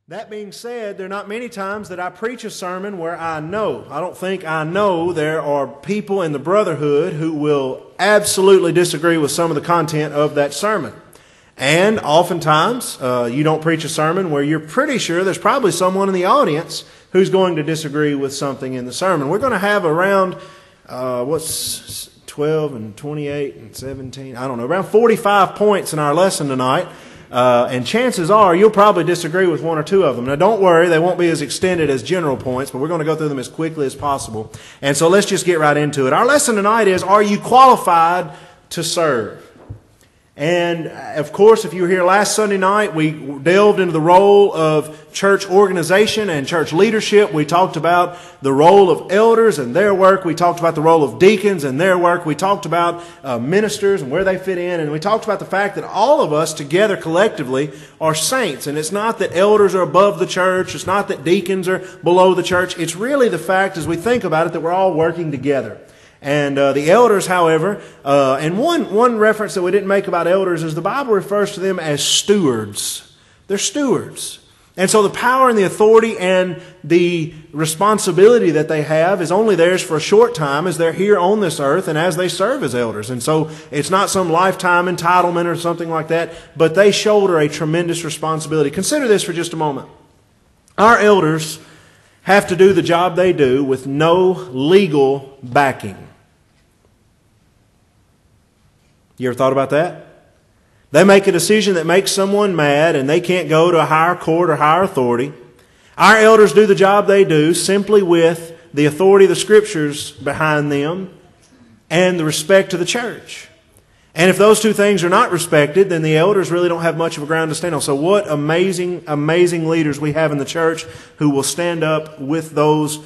That being said, there are not many times that I preach a sermon where I don't think I know there are people in the brotherhood who will absolutely disagree with some of the content of that sermon. And oftentimes, you don't preach a sermon where you're pretty sure there's probably someone in the audience who's going to disagree with something in the sermon. We're going to have around, 12 and 28 and 17, I don't know, around 45 points in our lesson tonight. And chances are you'll probably disagree with one or two of them. Now don't worry, they won't be as extended as general points, but we're going to go through them as quickly as possible. And so let's just get right into it. Our lesson tonight is, are you qualified to serve? And of course, if you were here last Sunday night, we delved into the role of church organization and church leadership. We talked about the role of elders and their work. We talked about the role of deacons and their work. We talked about ministers and where they fit in. And we talked about the fact that all of us together collectively are saints. And it's not that elders are above the church. It's not that deacons are below the church. It's really the fact, as we think about it, that we're all working together. And the elders, however, and one reference that we didn't make about elders is the Bible refers to them as stewards. They're stewards. And so the power and the authority and the responsibility that they have is only theirs for a short time as they're here on this earth and as they serve as elders. And so it's not some lifetime entitlement or something like that, but they shoulder a tremendous responsibility. Consider this for just a moment. Our elders have to do the job they do with no legal backing. You ever thought about that? They make a decision that makes someone mad and they can't go to a higher court or higher authority. Our elders do the job they do simply with the authority of the Scriptures behind them and the respect of the church. And if those two things are not respected, then the elders really don't have much of a ground to stand on. So what amazing, amazing leaders we have in the church who will stand up with those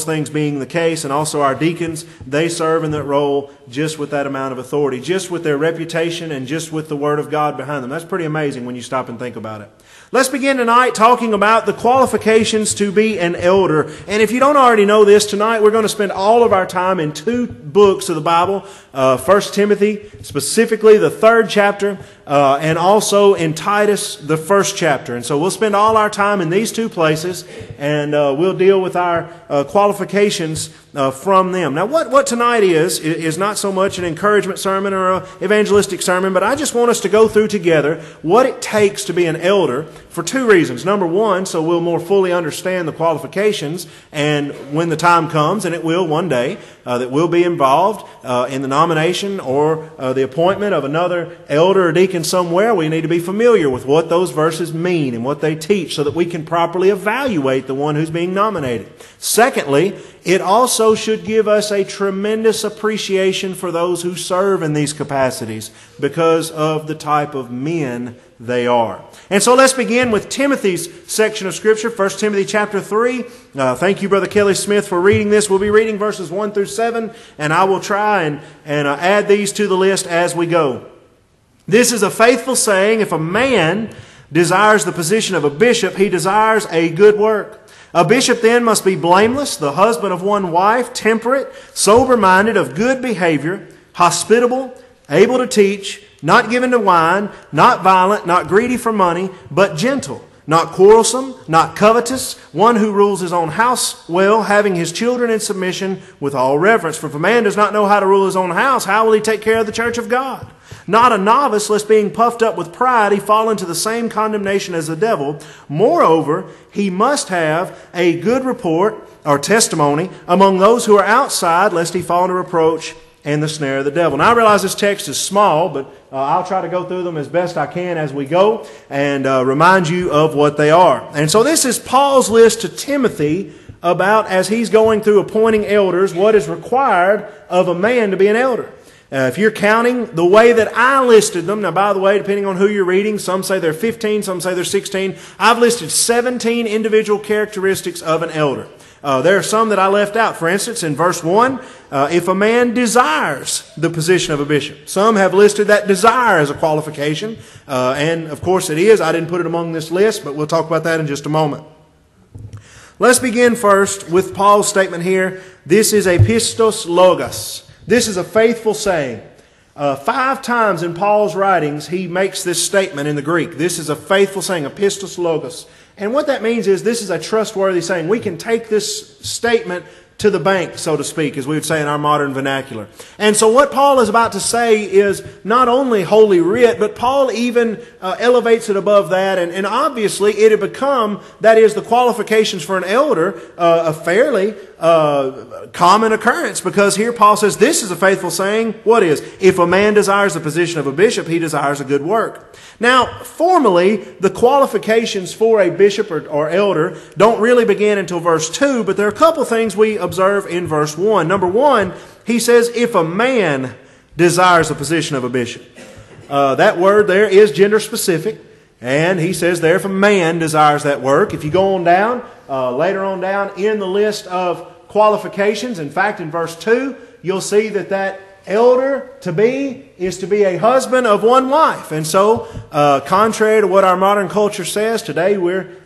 things being the case. And also our deacons, they serve in that role just with that amount of authority, just with their reputation and just with the Word of God behind them. That's pretty amazing when you stop and think about it. Let's begin tonight talking about the qualifications to be an elder. And if you don't already know this, tonight we're going to spend all of our time in two books of the Bible. 1 Timothy, specifically the 3rd chapter, and also in Titus, the 1st chapter. And so we'll spend all our time in these two places, and we'll deal with our qualifications from them. Now what tonight is not so much an encouragement sermon or an evangelistic sermon, but I just want us to go through together what it takes to be an elder for two reasons. Number one, so we'll more fully understand the qualifications, and when the time comes, and it will one day, that we'll be involved in the nomination or the appointment of another elder or deacon somewhere, we need to be familiar with what those verses mean and what they teach so that we can properly evaluate the one who's being nominated. Secondly, it also should give us a tremendous appreciation for those who serve in these capacities because of the type of men they are. And so let's begin with Timothy's section of Scripture, 1 Timothy chapter 3. Thank you, Brother Kelly Smith, for reading this. We'll be reading verses 1 through 7, and I will try and add these to the list as we go. This is a faithful saying, if a man desires the position of a bishop, he desires a good work. A bishop then must be blameless, the husband of one wife, temperate, sober-minded, of good behavior, hospitable, able to teach, not given to wine, not violent, not greedy for money, but gentle, not quarrelsome, not covetous, one who rules his own house well, having his children in submission with all reverence. For if a man does not know how to rule his own house, how will he take care of the church of God? Not a novice, lest being puffed up with pride, he fall into the same condemnation as the devil. Moreover, he must have a good report or testimony among those who are outside, lest he fall into reproach and the snare of the devil. Now, I realize this text is small, but I'll try to go through them as best I can as we go and remind you of what they are. And so this is Paul's list to Timothy about, as he's going through appointing elders, what is required of a man to be an elder. If you're counting the way that I listed them, now by the way, depending on who you're reading, some say they're 15, some say they're 16. I've listed 17 individual characteristics of an elder. There are some that I left out. For instance, in verse 1, if a man desires the position of a bishop. Some have listed that desire as a qualification. And of course it is. I didn't put it among this list, but we'll talk about that in just a moment. Let's begin first with Paul's statement here. This is a pistos logos. This is a faithful saying. 5 times in Paul's writings, he makes this statement in the Greek. This is a faithful saying, a pistos logos. And what that means is this is a trustworthy saying. We can take this statement to the bank, so to speak, as we would say in our modern vernacular. And so what Paul is about to say is not only Holy Writ, but Paul even elevates it above that. And obviously it had become, that is, the qualifications for an elder, a fairly common occurrence. Because here Paul says, this is a faithful saying. What is? If a man desires the position of a bishop, he desires a good work. Now, formally, the qualifications for a bishop or elder don't really begin until verse 2, but there are a couple things we observe in verse 1. Number 1, he says, if a man desires the position of a bishop. That word there is gender specific, and he says there, if a man desires that work. If you go on down, later on down in the list of qualifications, in fact, in verse 2, you'll see that elder to be is to be a husband of one wife. And so, contrary to what our modern culture says, today we're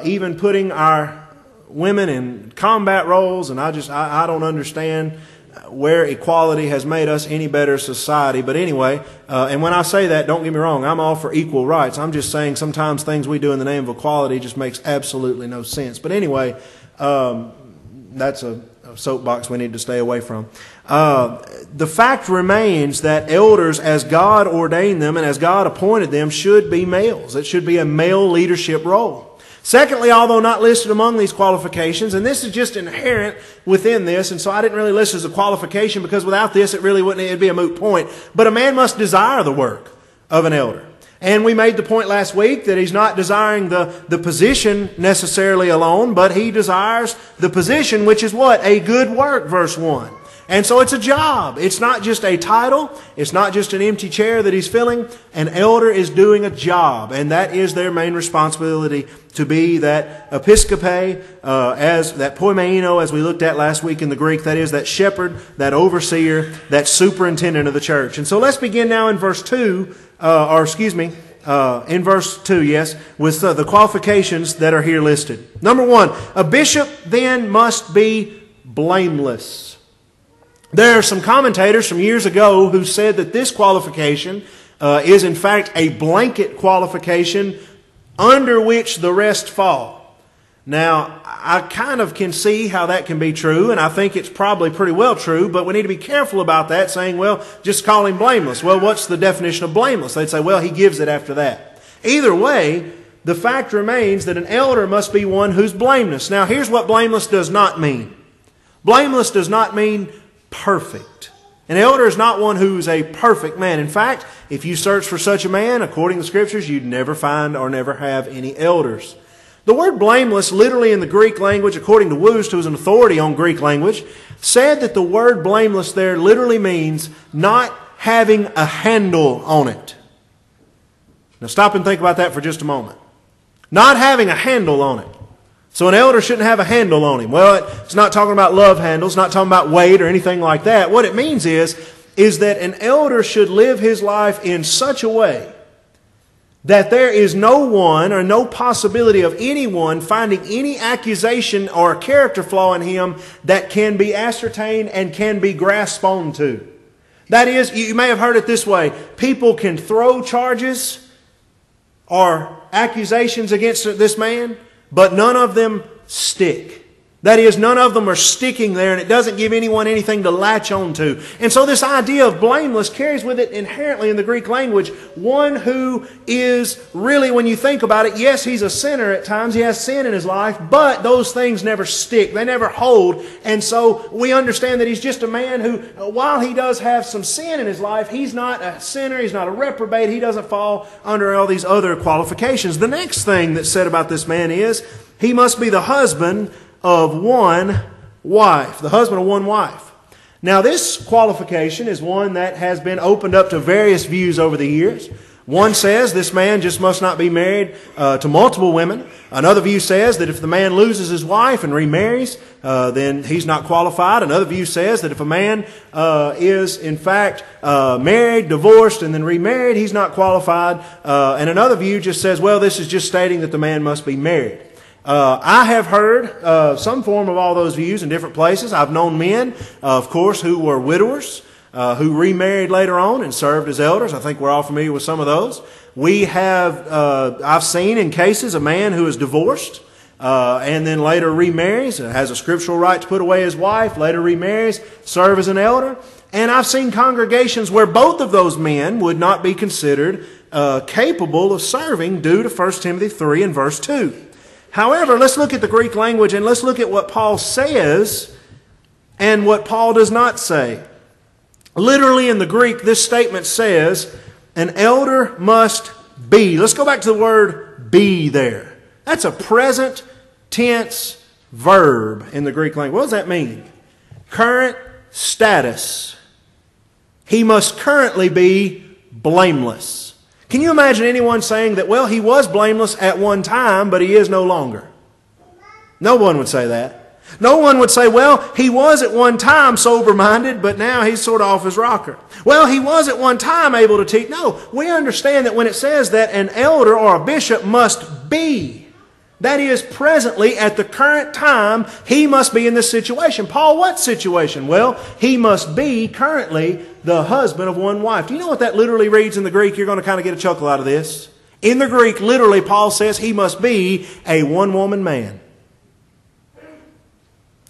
even putting our women in combat roles, and I don't understand where equality has made us any better society. But anyway, and when I say that, don't get me wrong, I'm all for equal rights. I'm just saying sometimes things we do in the name of equality just makes absolutely no sense. But anyway, that's a soapbox we need to stay away from. The fact remains that elders, as God ordained them and as God appointed them, should be males. It should be a male leadership role. Secondly, although not listed among these qualifications, and this is just inherent within this, and so I didn't really list it as a qualification because without this it'd be a moot point. But a man must desire the work of an elder. And we made the point last week that he's not desiring the position necessarily alone, but he desires the position, which is what? A good work, verse 1. And so it's a job. It's not just a title. It's not just an empty chair that he's filling. An elder is doing a job, and that is their main responsibility, to be that episkope, as that poimeino, as we looked at last week in the Greek, that is that shepherd, that overseer, that superintendent of the church. And so let's begin now in verse 2, in verse 2, yes, with the qualifications that are here listed. Number 1, a bishop then must be blameless. There are some commentators from years ago who said that this qualification is in fact a blanket qualification under which the rest fall. Now, I kind of can see how that can be true, and I think it's probably pretty well true, but we need to be careful about that, saying, well, just call him blameless. Well, what's the definition of blameless? They'd say, well, he gives it after that. Either way, the fact remains that an elder must be one who's blameless. Now, here's what blameless does not mean. Blameless does not mean perfect. An elder is not one who's a perfect man. In fact, if you search for such a man, according to the Scriptures, you'd never find or never have any elders. The word blameless, literally in the Greek language, according to Woost, who's an authority on Greek language, said that the word blameless there literally means not having a handle on it. Now stop and think about that for just a moment. Not having a handle on it. So an elder shouldn't have a handle on him. Well, it's not talking about love handles, not talking about weight or anything like that. What it means is that an elder should live his life in such a way that there is no one or no possibility of anyone finding any accusation or character flaw in him that can be ascertained and can be grasped onto. That is, you may have heard it this way. People can throw charges or accusations against this man, but none of them stick. That is, none of them are sticking there, and it doesn't give anyone anything to latch on to. And so this idea of blameless carries with it inherently in the Greek language one who is really, when you think about it, yes, he's a sinner at times. He has sin in his life, but those things never stick. They never hold. And so we understand that he's just a man who, while he does have some sin in his life, he's not a sinner. He's not a reprobate. He doesn't fall under all these other qualifications. The next thing that's said about this man is he must be the husband of one wife. The husband of one wife. Now this qualification is one that has been opened up to various views over the years. One says this man just must not be married to multiple women. Another view says that if the man loses his wife and remarries, then he's not qualified. Another view says that if a man is in fact married, divorced, and then remarried, he's not qualified. And another view just says, well, this is just stating that the man must be married. I have heard some form of all those views in different places. I've known men, of course, who were widowers. who remarried later on and served as elders. I think we're all familiar with some of those. We have, I've seen in cases a man who is divorced and then later remarries, has a scriptural right to put away his wife, later remarries, serve as an elder. And I've seen congregations where both of those men would not be considered capable of serving due to 1 Timothy 3 and verse 2. However, let's look at the Greek language and let's look at what Paul says and what Paul does not say. Literally in the Greek, this statement says, an elder must be. Let's go back to the word be there. That's a present tense verb in the Greek language. What does that mean? Current status. He must currently be blameless. Can you imagine anyone saying that, well, he was blameless at one time, but he is no longer? No one would say that. No one would say, well, he was at one time sober-minded, but now he's sort of off his rocker. Well, he was at one time able to teach. No, we understand that when it says that an elder or a bishop must be, that is, presently, at the current time, he must be in this situation. Paul, what situation? Well, he must be currently the husband of one wife. Do you know what that literally reads in the Greek? You're going to kind of get a chuckle out of this. In the Greek, literally, Paul says he must be a one-woman man.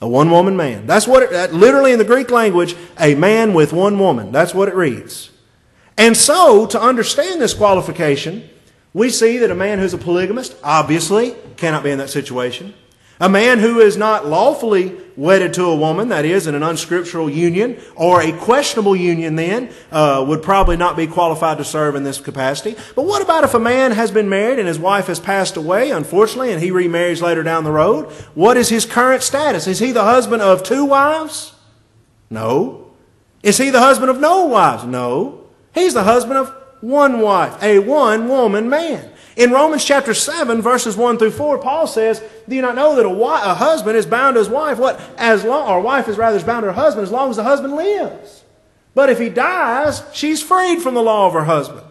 A one-woman man. That's what it, literally in the Greek language, a man with one woman. That's what it reads. And so, to understand this qualification, we see that a man who's a polygamist, obviously, cannot be in that situation. A man who is not lawfully wedded to a woman, that is, in an unscriptural union, or a questionable union then, would probably not be qualified to serve in this capacity. But what about if a man has been married and his wife has passed away, unfortunately, and he remarries later down the road? What is his current status? Is he the husband of two wives? No. Is he the husband of no wives? No. He's the husband of one wife, a one-woman man. In Romans chapter 7, verses 1 through 4, Paul says, do you not know that a husband is bound to his wife? Or wife is bound to her husband as long as the husband lives. But if he dies, she's freed from the law of her husband.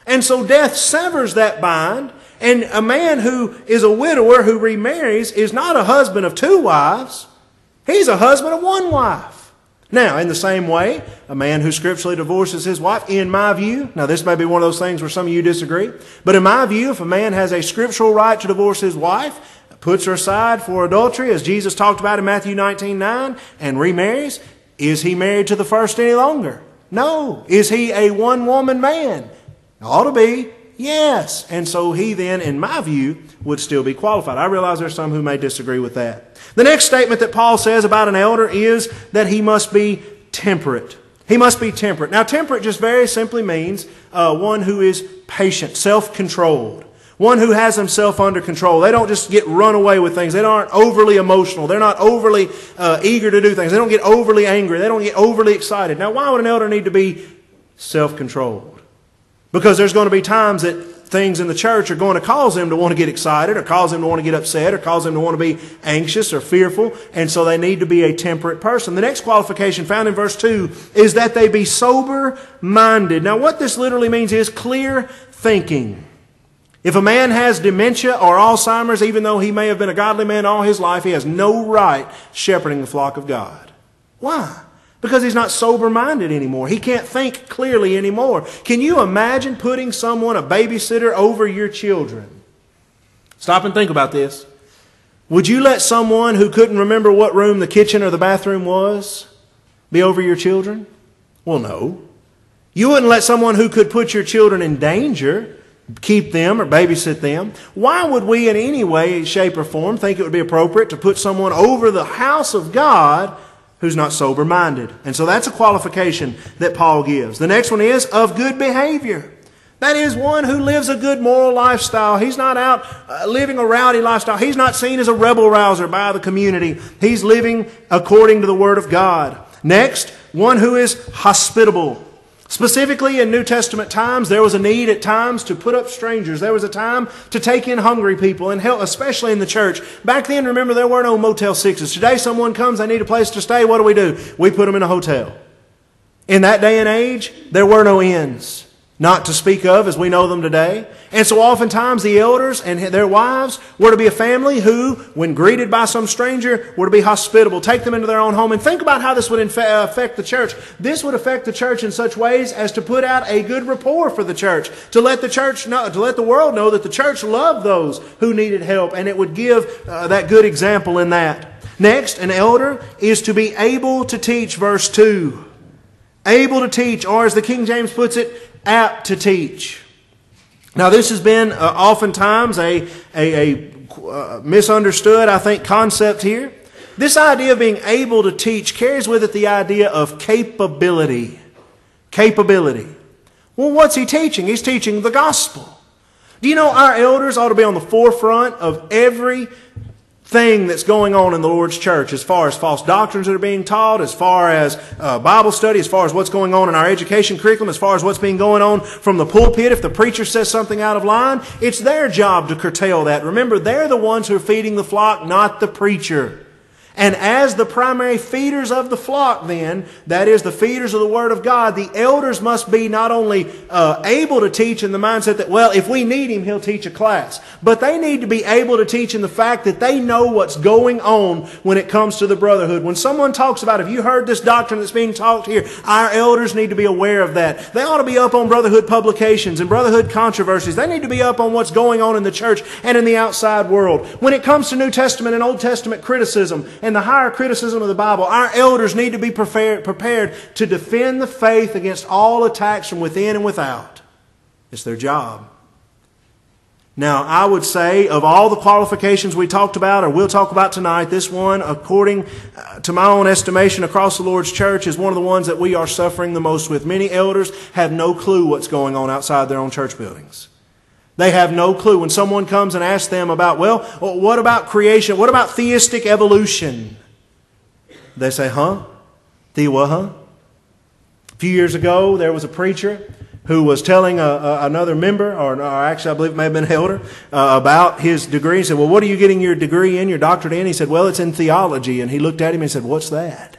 And so death severs that bind. And a man who is a widower who remarries is not a husband of two wives. He's a husband of one wife. Now, in the same way, a man who scripturally divorces his wife, in my view, now this may be one of those things where some of you disagree, but in my view, if a man has a scriptural right to divorce his wife, puts her aside for adultery, as Jesus talked about in Matthew 19:9, and remarries, is he married to the first any longer? No. Is he a one-woman man? Ought to be. Yes. And so he then, in my view, would still be qualified. I realize there's some who may disagree with that. The next statement that Paul says about an elder is that he must be temperate. He must be temperate. Now, temperate just very simply means one who is patient, self-controlled. One who has himself under control. They don't just get run away with things. They aren't overly emotional. They're not overly eager to do things. They don't get overly angry. They don't get overly excited. Now, why would an elder need to be self-controlled? Because there's going to be times that things in the church are going to cause them to want to get excited, or cause them to want to get upset, or cause them to want to be anxious or fearful, and so they need to be a temperate person. The next qualification found in verse 2 is that they be sober-minded. Now what this literally means is clear thinking. If a man has dementia or Alzheimer's, even though he may have been a godly man all his life, he has no right shepherding the flock of God. Why? Because he's not sober-minded anymore. He can't think clearly anymore. Can you imagine putting someone, a babysitter, over your children? Stop and think about this. Would you let someone who couldn't remember what room the kitchen or the bathroom was be over your children? Well, no. You wouldn't let someone who could put your children in danger keep them or babysit them. Why would we in any way, shape, or form think it would be appropriate to put someone over the house of God who's not sober-minded? And so that's a qualification that Paul gives. The next one is of good behavior. That is one who lives a good moral lifestyle. He's not out living a rowdy lifestyle. He's not seen as a rebel rouser by the community. He's living according to the Word of God. Next, one who is hospitable. Specifically in New Testament times, there was a need at times to put up strangers. There was a time to take in hungry people and help, especially in the church. Back then, remember, there were no Motel 6s. Today, someone comes, they need a place to stay. What do? We put them in a hotel. In that day and age, there were no inns. not to speak of as we know them today. And so oftentimes the elders and their wives were to be a family who, when greeted by some stranger, were to be hospitable, take them into their own home. And think about how this would affect the church. This would affect the church in such ways as to put out a good rapport for the church, to let the church know, to let the world know that the church loved those who needed help, and it would give that good example in that. Next, an elder is to be able to teach, verse 2. Able to teach, or as the King James puts it, apt to teach. Now this has been oftentimes a misunderstood, I think, concept here. This idea of being able to teach carries with it the idea of capability. Capability. Well, what's he teaching? He's teaching the gospel. Do you know our elders ought to be on the forefront of every thing that's going on in the Lord's church, as far as false doctrines that are being taught, as far as Bible study, as far as what's going on in our education curriculum, as far as what's being going on from the pulpit. If the preacher says something out of line, it's their job to curtail that. Remember, they're the ones who are feeding the flock, not the preacher. And as the primary feeders of the flock then, that is the feeders of the Word of God, the elders must be not only able to teach in the mindset that, well, if we need him, he'll teach a class. But they need to be able to teach in the fact that they know what's going on when it comes to the brotherhood. When someone talks about, have you heard this doctrine that's being taught here? Our elders need to be aware of that. They ought to be up on brotherhood publications and brotherhood controversies. They need to be up on what's going on in the church and in the outside world. When it comes to New Testament and Old Testament criticism and the higher criticism of the Bible, our elders need to be prepared to defend the faith against all attacks from within and without. It's their job. Now, I would say of all the qualifications we talked about or we'll talk about tonight, this one, according to my own estimation across the Lord's church, is one of the ones that we are suffering the most with. Many elders have no clue what's going on outside their own church buildings. They have no clue. When someone comes and asks them about, well, what about creation? What about theistic evolution? They say, huh? What, huh? A few years ago, there was a preacher who was telling another member, or actually I believe it may have been an elder, about his degree. He said, well, what are you getting your degree in, your doctorate in? He said, well, it's in theology. And he looked at him and said, what's that?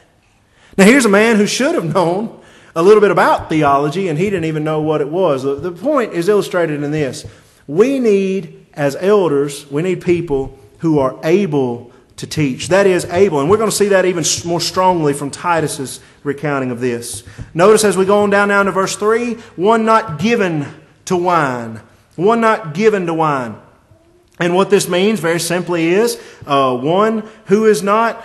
Now, here's a man who should have known a little bit about theology, and he didn't even know what it was. The point is illustrated in this. We need, as elders, we need people who are able to teach. That is, able. And we're going to see that even more strongly from Titus's recounting of this. Notice as we go on down now to verse 3, one not given to wine. One not given to wine. And what this means very simply is one who is not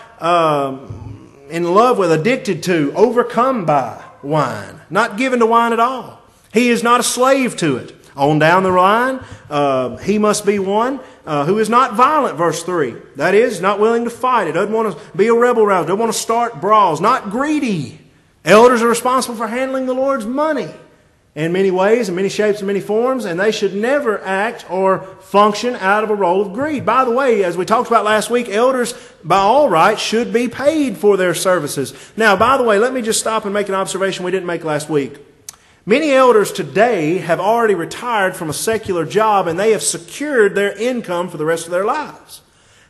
in love with, addicted to, overcome by wine. Not given to wine at all. He is not a slave to it. On down the line, he must be one who is not violent, verse 3. That is, not willing to fight. It doesn't want to be a rebel rouser. Doesn't want to start brawls. Not greedy. Elders are responsible for handling the Lord's money in many ways, in many shapes, and many forms, and they should never act or function out of a role of greed. By the way, as we talked about last week, elders, by all rights, should be paid for their services. Now, by the way, let me just stop and make an observation we didn't make last week. Many elders today have already retired from a secular job and they have secured their income for the rest of their lives.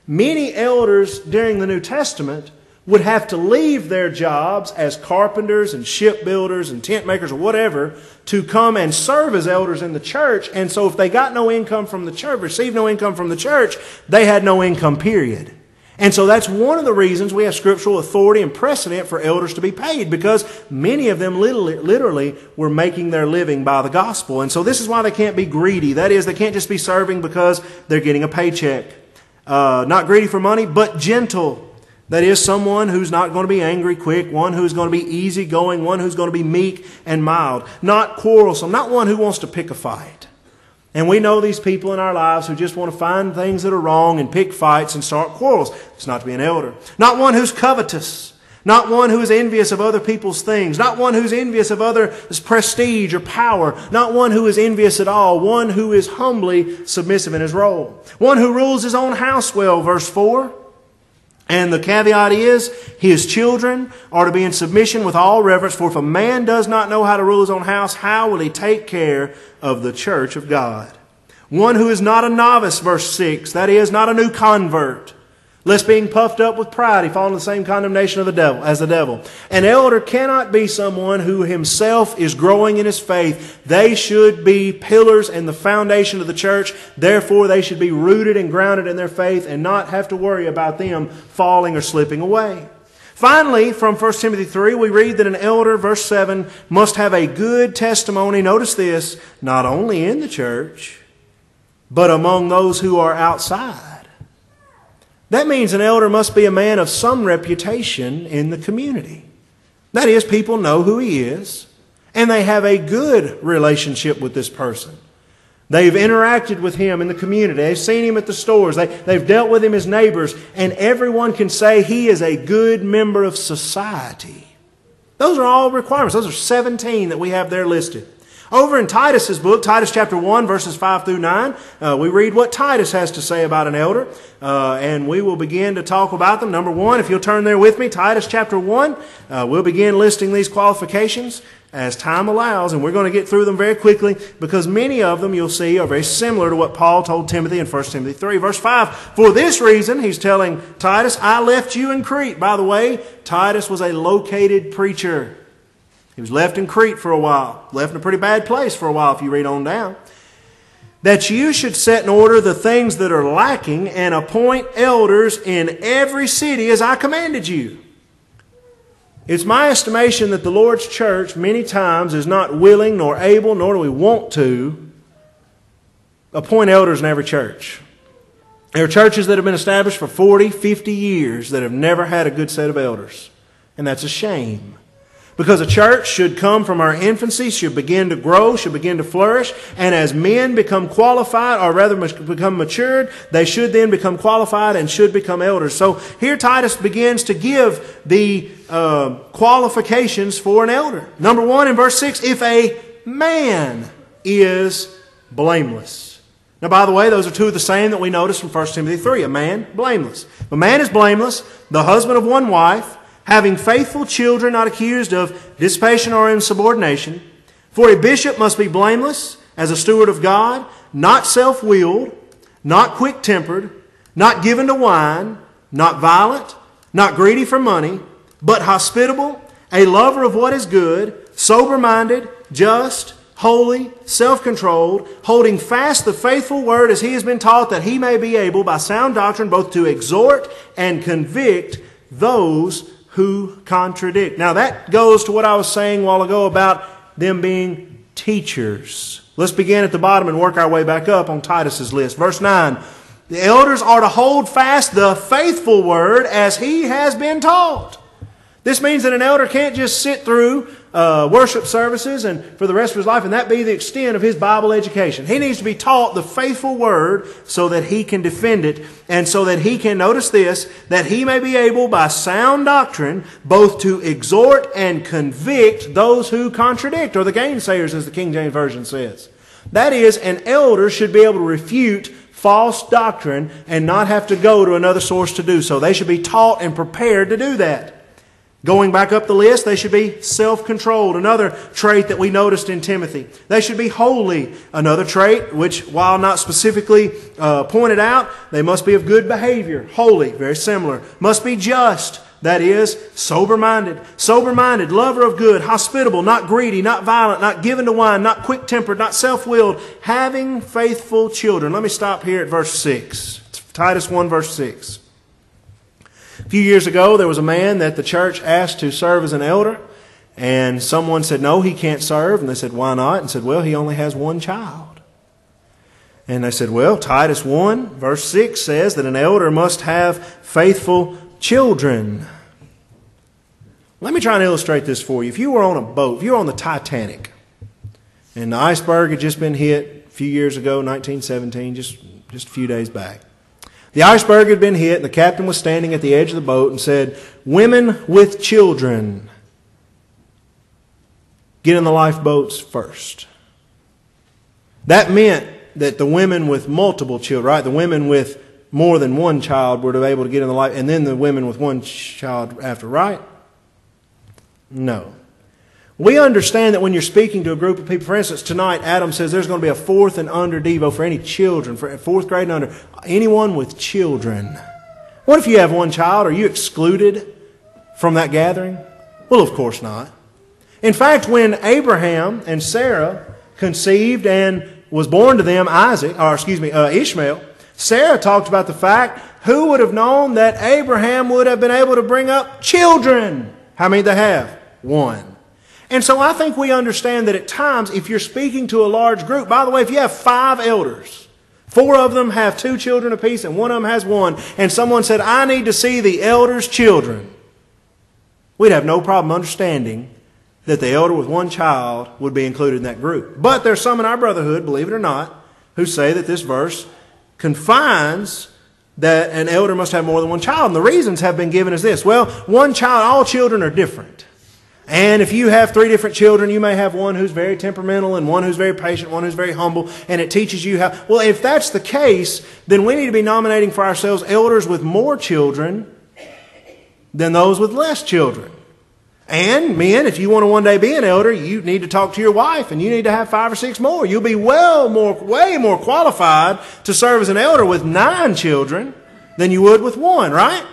Many elders during the New Testament would have to leave their jobs as carpenters and shipbuilders and tent makers or whatever to come and serve as elders in the church. And so if they got no income from the church, received no income from the church, they had no income, period. And so that's one of the reasons we have scriptural authority and precedent for elders to be paid, because many of them literally were making their living by the gospel. And so this is why they can't be greedy. That is, they can't just be serving because they're getting a paycheck. Not greedy for money, but gentle. That is, someone who's not going to be angry quick, one who's going to be easygoing, one who's going to be meek and mild. Not quarrelsome, not one who wants to pick a fight. And we know these people in our lives who just want to find things that are wrong and pick fights and start quarrels. It's not to be an elder. Not one who's covetous. Not one who is envious of other people's things. Not one who's envious of others' prestige or power. Not one who is envious at all. One who is humbly submissive in his role. One who rules his own house well, verse 4. And the caveat is, his children are to be in submission with all reverence, for if a man does not know how to rule his own house, how will he take care of the church of God? One who is not a novice, verse 6, that is, not a new convert. lest being puffed up with pride he fall into the same condemnation of the devil as the devil. An elder cannot be someone who himself is growing in his faith. They should be pillars and the foundation of the church. Therefore, they should be rooted and grounded in their faith and not have to worry about them falling or slipping away. Finally, from 1 Timothy 3, we read that an elder, verse 7, must have a good testimony, notice this, not only in the church, but among those who are outside. That means an elder must be a man of some reputation in the community. That is, people know who he is, and they have a good relationship with this person. They've interacted with him in the community. They've seen him at the stores. They've dealt with him as neighbors, and everyone can say he is a good member of society. Those are all requirements. Those are 17 that we have there listed. Over in Titus's book, Titus chapter 1, verses 5 through 9, we read what Titus has to say about an elder, and we will begin to talk about them. Number one, if you'll turn there with me, Titus chapter 1, we'll begin listing these qualifications as time allows, and we're going to get through them very quickly because many of them, you'll see, are very similar to what Paul told Timothy in 1 Timothy 3. Verse 5, for this reason, he's telling Titus, I left you in Crete. By the way, Titus was a located preacher. He was left in Crete for a while. Left in a pretty bad place for a while if you read on down. That you should set in order the things that are lacking and appoint elders in every city as I commanded you. It's my estimation that the Lord's church many times is not willing nor able, nor do we want to, appoint elders in every church. There are churches that have been established for 40, 50 years that have never had a good set of elders. And that's a shame. Because a church should come from our infancy, should begin to grow, should begin to flourish. And as men become qualified, or rather become matured, they should then become qualified and should become elders. So here Titus begins to give the qualifications for an elder. Number one, in verse 6, if a man is blameless. Now, by the way, those are two of the same that we noticed from 1 Timothy 3. A man, blameless. A man is blameless, the husband of one wife, having faithful children not accused of dissipation or insubordination. For a bishop must be blameless as a steward of God, not self-willed, not quick-tempered, not given to wine, not violent, not greedy for money, but hospitable, a lover of what is good, sober-minded, just, holy, self-controlled, holding fast the faithful word as he has been taught, that he may be able by sound doctrine both to exhort and convict those who contradict. Now that goes to what I was saying a while ago about them being teachers. Let's begin at the bottom and work our way back up on Titus's list. Verse 9, the elders are to hold fast the faithful word as he has been taught. This means that an elder can't just sit through worship services and for the rest of his life and that be the extent of his Bible education. He needs to be taught the faithful word so that he can defend it and so that he can, notice this, that he may be able by sound doctrine both to exhort and convict those who contradict, or the gainsayers as the King James Version says. That is, an elder should be able to refute false doctrine and not have to go to another source to do so. They should be taught and prepared to do that. Going back up the list, they should be self-controlled, another trait that we noticed in Timothy. They should be holy, another trait which, while not specifically pointed out, they must be of good behavior. Holy, very similar. Must be just, that is, sober-minded. Sober-minded, lover of good, hospitable, not greedy, not violent, not given to wine, not quick-tempered, not self-willed, having faithful children. Let me stop here at verse 6. Titus 1, verse 6. A few years ago, there was a man that the church asked to serve as an elder, and someone said, no, he can't serve. And they said, why not? And said, well, he only has one child. And they said, well, Titus 1, verse 6 says that an elder must have faithful children. Let me try and illustrate this for you. If you were on a boat, if you were on the Titanic, and the iceberg had just been hit a few years ago, 1917, just a few days back. The iceberg had been hit, and the captain was standing at the edge of the boat and said, women with children, get in the lifeboats first. That meant that the women with multiple children, right, the women with more than one child were to be able to get in the life, and then the women with one child after, right? No. We understand that when you're speaking to a group of people, for instance, tonight, Adam says there's going to be a fourth and under Devo for any children, for fourth grade and under, anyone with children. What if you have one child? Are you excluded from that gathering? Well, of course not. In fact, when Abraham and Sarah conceived and was born to them Ishmael, Sarah talked about the fact, who would have known that Abraham would have been able to bring up children? How many did they have? One. And so I think we understand that at times, if you're speaking to a large group, by the way, if you have 5 elders, 4 of them have 2 children apiece and 1 of them has 1, and someone said, I need to see the elders' children, we'd have no problem understanding that the elder with 1 child would be included in that group. But there's some in our brotherhood, believe it or not, who say that this verse confines that an elder must have more than 1 child. And the reasons have been given as this. Well, 1 child, all children are different. And if you have 3 different children, you may have one who's very temperamental and one who's very patient, one who's very humble, and it teaches you how. Well, if that's the case, then we need to be nominating for ourselves elders with more children than those with less children. And men, if you want to one day be an elder, you need to talk to your wife and you need to have 5 or 6 more. You'll be way more qualified to serve as an elder with 9 children than you would with 1, right?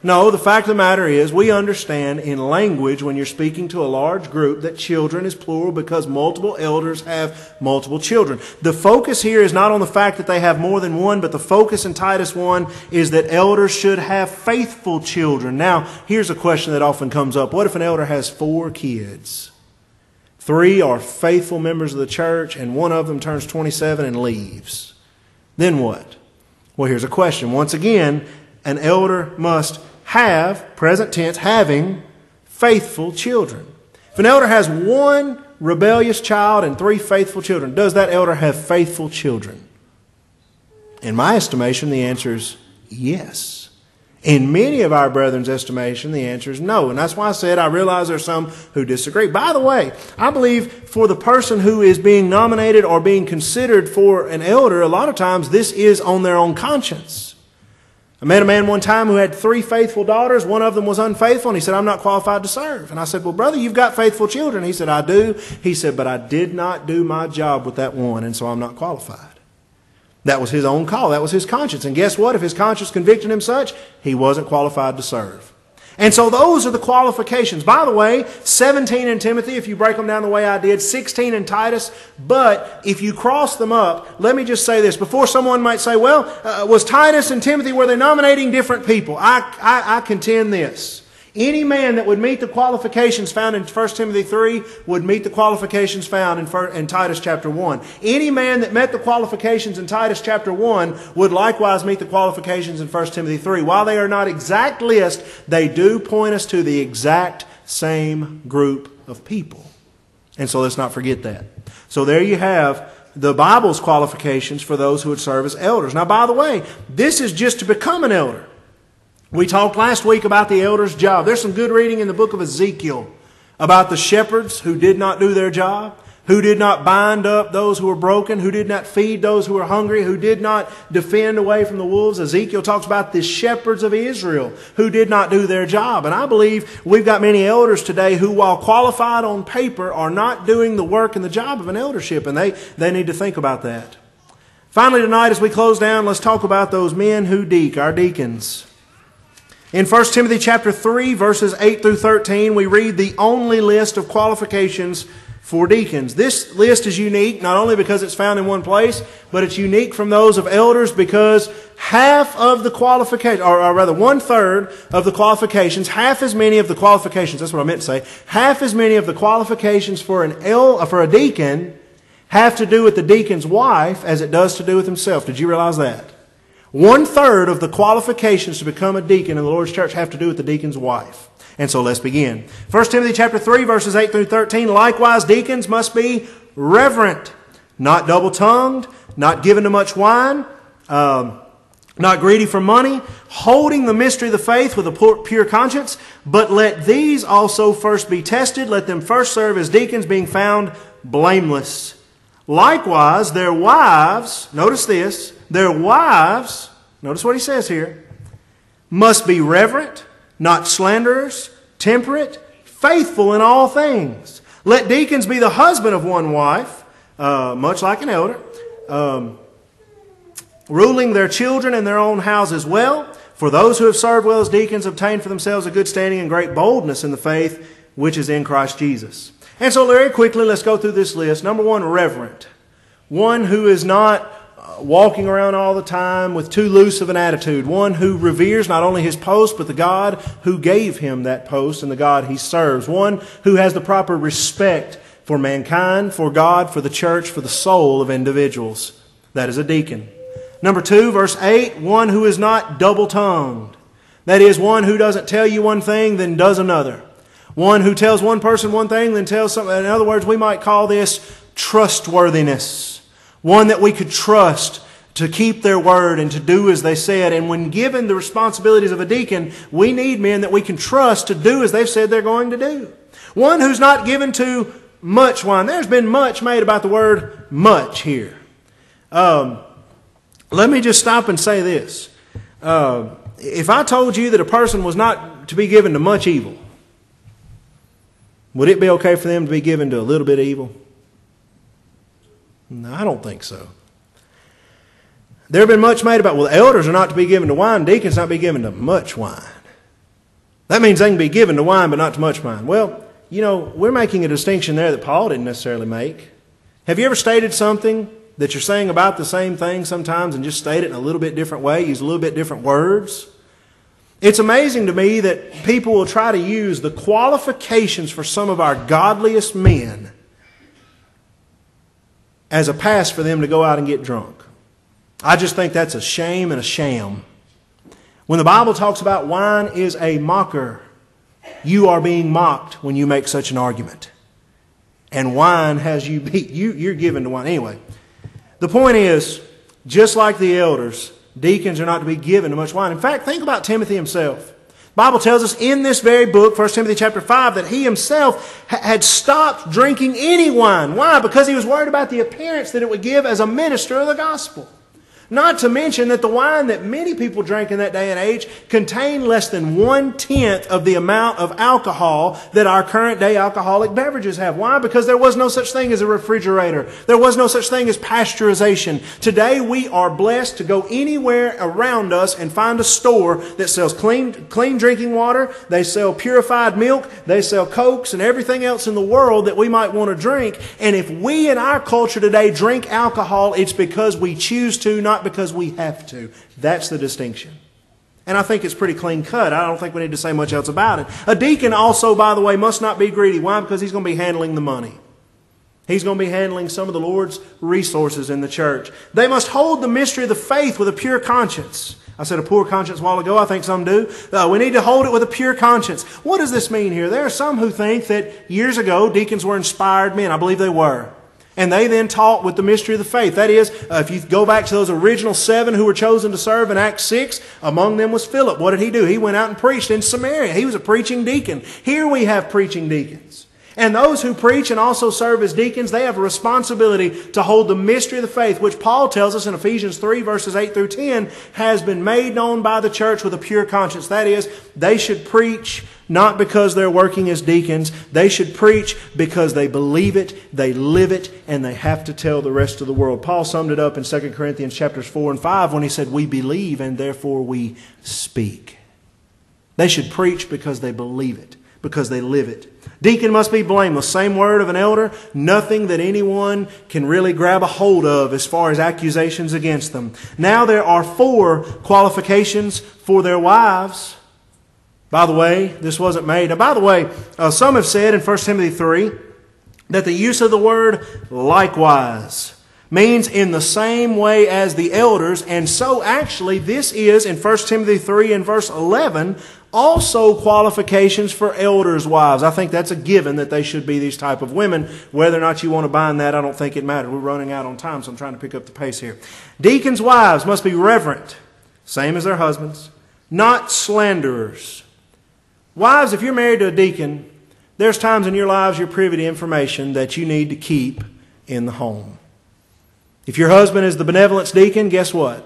No, the fact of the matter is we understand in language when you're speaking to a large group that children is plural because multiple elders have multiple children. The focus here is not on the fact that they have more than 1, but the focus in Titus 1 is that elders should have faithful children. Now, here's a question that often comes up. What if an elder has 4 kids? 3 are faithful members of the church and 1 of them turns 27 and leaves. Then what? Well, here's a question. Once again, an elder must have, present tense, having faithful children. If an elder has 1 rebellious child and 3 faithful children, does that elder have faithful children? In my estimation, the answer is yes. In many of our brethren's estimation, the answer is no. And that's why I said I realize there's some who disagree. By the way, I believe for the person who is being nominated or being considered for an elder, a lot of times this is on their own conscience. I met a man one time who had 3 faithful daughters. 1 of them was unfaithful, and he said, I'm not qualified to serve. And I said, well, brother, you've got faithful children. He said, I do. He said, but I did not do my job with that one, and so I'm not qualified. That was his own call. That was his conscience. And guess what? If his conscience convicted him such, he wasn't qualified to serve. And so those are the qualifications. By the way, 17 in Timothy, if you break them down the way I did, 16 in Titus. But if you cross them up, let me just say this. Before someone might say, well, was Titus and Timothy, were they nominating different people? I contend this. Any man that would meet the qualifications found in 1 Timothy 3 would meet the qualifications found in Titus chapter 1. Any man that met the qualifications in Titus chapter 1 would likewise meet the qualifications in 1 Timothy 3. While they are not exact list, they do point us to the exact same group of people. And so let's not forget that. So there you have the Bible's qualifications for those who would serve as elders. Now, by the way, this is just to become an elder. We talked last week about the elder's job. There's some good reading in the book of Ezekiel about the shepherds who did not do their job, who did not bind up those who were broken, who did not feed those who were hungry, who did not defend away from the wolves. Ezekiel talks about the shepherds of Israel who did not do their job. And I believe we've got many elders today who, while qualified on paper, are not doing the work and the job of an eldership. And they need to think about that. Finally, tonight as we close down, let's talk about those men who our deacons. In 1 Timothy chapter 3, verses 8 through 13, we read the only list of qualifications for deacons. This list is unique, not only because it's found in one place, but it's unique from those of elders because half of the qualifications, or rather 1/3 of the qualifications, half as many of the qualifications, that's what I meant to say, half as many of the qualifications for a deacon have to do with the deacon's wife as it does to do with himself. Did you realize that? 1/3 of the qualifications to become a deacon in the Lord's church have to do with the deacon's wife. And so let's begin. 1 Timothy chapter 3, verses 8 through 13. Likewise, deacons must be reverent, not double-tongued, not given to much wine, not greedy for money, holding the mystery of the faith with a pure conscience. But let these also first be tested. Let them first serve as deacons, being found blameless. Likewise, their wives, notice this, their wives, notice what he says here, must be reverent, not slanderers, temperate, faithful in all things. Let deacons be the husband of one wife, much like an elder, ruling their children and their own houses well. For those who have served well as deacons obtain for themselves a good standing and great boldness in the faith which is in Christ Jesus. And so very quickly, let's go through this list. Number one, reverent. One who is not walking around all the time with too loose of an attitude. One who reveres not only his post, but the God who gave him that post and the God he serves. One who has the proper respect for mankind, for God, for the church, for the soul of individuals. That is a deacon. Number two, verse 8, one who is not double-tongued. That is, one who doesn't tell you one thing, then does another. One who tells one person one thing, then tells something. In other words, we might call this trustworthiness. One that we could trust to keep their word and to do as they said. And when given the responsibilities of a deacon, we need men that we can trust to do as they've said they're going to do. One who's not given to much wine. There's been much made about the word much here. Let me just stop and say this. If I told you that a person was not to be given to much evil, would it be okay for them to be given to a little bit of evil? No, I don't think so. There have been much made about, well, elders are not to be given to wine, deacons not to be given to much wine. That means they can be given to wine, but not to much wine. Well, you know, we're making a distinction there that Paul didn't necessarily make. Have you ever stated something that you're saying about the same thing sometimes and just state it in a little bit different way, use a little bit different words? It's amazing to me that people will try to use the qualifications for some of our godliest men as a pass for them to go out and get drunk. I just think that's a shame and a sham. When the Bible talks about wine is a mocker, you are being mocked when you make such an argument. And wine has you beat. You're given to wine. Anyway, the point is, just like the elders, deacons are not to be given to much wine. In fact, think about Timothy himself. The Bible tells us in this very book, 1 Timothy chapter 5, that he himself had stopped drinking any wine. Why? Because he was worried about the appearance that it would give as a minister of the gospel. Not to mention that the wine that many people drank in that day and age contained less than 1/10 of the amount of alcohol that our current day alcoholic beverages have. Why? Because there was no such thing as a refrigerator. There was no such thing as pasteurization. Today we are blessed to go anywhere around us and find a store that sells clean drinking water. They sell purified milk. They sell Cokes and everything else in the world that we might want to drink. And if we in our culture today drink alcohol, it's because we choose to, not because we have to. That's the distinction. And I think it's pretty clean cut. I don't think we need to say much else about it. A deacon also, by the way, must not be greedy. Why? Because he's going to be handling the money. He's going to be handling some of the Lord's resources in the church. They must hold the mystery of the faith with a pure conscience. I said a poor conscience a while ago. I think some do. We need to hold it with a pure conscience. What does this mean here? There are some who think that years ago deacons were inspired men. I believe they were. And they then taught with the mystery of the faith. That is, if you go back to those original 7 who were chosen to serve in Acts 6, among them was Philip. What did he do? He went out and preached in Samaria. He was a preaching deacon. Here we have preaching deacons. And those who preach and also serve as deacons, they have a responsibility to hold the mystery of the faith, which Paul tells us in Ephesians 3, verses 8 through 10, has been made known by the church with a pure conscience. That is, they should preach not because they're working as deacons. They should preach because they believe it, they live it, and they have to tell the rest of the world. Paul summed it up in 2 Corinthians chapters 4 and 5 when he said, we believe and therefore we speak. They should preach because they believe it, because they live it. Deacon must be blameless. Same word of an elder. Nothing that anyone can really grab a hold of as far as accusations against them. Now there are 4 qualifications for their wives. By the way, this wasn't made. Now, by the way, some have said in 1 Timothy 3 that the use of the word likewise means in the same way as the elders. And so actually this is in 1 Timothy 3 and verse 11 also qualifications for elders' wives. I think that's a given that they should be these type of women. Whether or not you want to bind that, I don't think it matters. We're running out on time, so I'm trying to pick up the pace here. Deacons' wives must be reverent, same as their husbands, not slanderers. Wives, if you're married to a deacon, there's times in your lives you're privy to information that you need to keep in the home. If your husband is the benevolence deacon, guess what?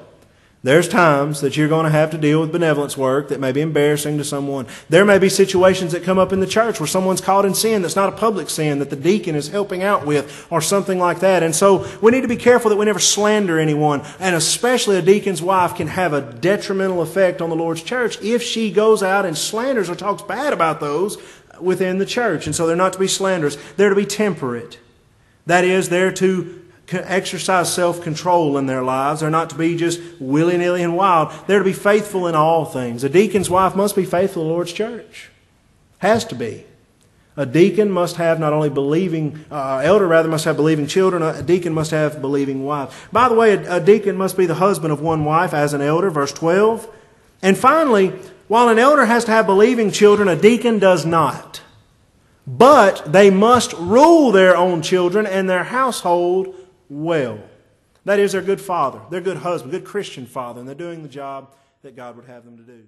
There's times that you're going to have to deal with benevolence work that may be embarrassing to someone. There may be situations that come up in the church where someone's caught in sin that's not a public sin that the deacon is helping out with or something like that. And so we need to be careful that we never slander anyone. And especially a deacon's wife can have a detrimental effect on the Lord's church if she goes out and slanders or talks bad about those within the church. And so they're not to be slanderous. They're to be temperate. That is, they're to exercise self-control in their lives. They're not to be just willy-nilly and wild. They're to be faithful in all things. A deacon's wife must be faithful to the Lord's church. Has to be. A deacon must have not only believing, elder rather must have believing children. A deacon must have believing wife. By the way, a deacon must be the husband of one wife as an elder, verse 12. And finally, while an elder has to have believing children, a deacon does not. But they must rule their own children and their household well. That is, they're good father, they're good husband, good Christian father, and they're doing the job that God would have them to do.